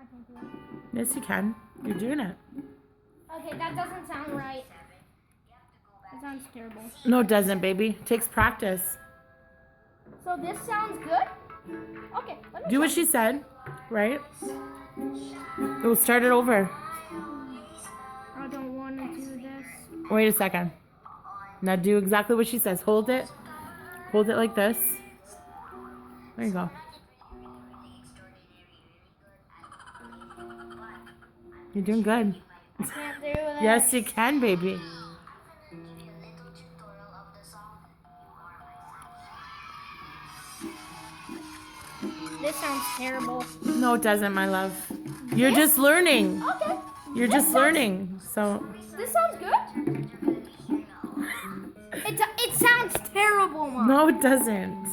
I can't do it. Yes, you can. You're doing it. Okay, that doesn't sound right. It sounds terrible. No, it doesn't, baby. It takes practice. So this sounds good? Okay, let me Do what try. she said, right? We'll start it over. I don't want to do this. Wait a second. Now do exactly what she says. Hold it. Hold it like this. There you go. You're doing good. I can't do this. Yes, you can, baby. This sounds terrible. No, it doesn't, my love. You're just learning. Okay. You're just learning. So This sounds good. It sounds terrible, Mom. no, it doesn't.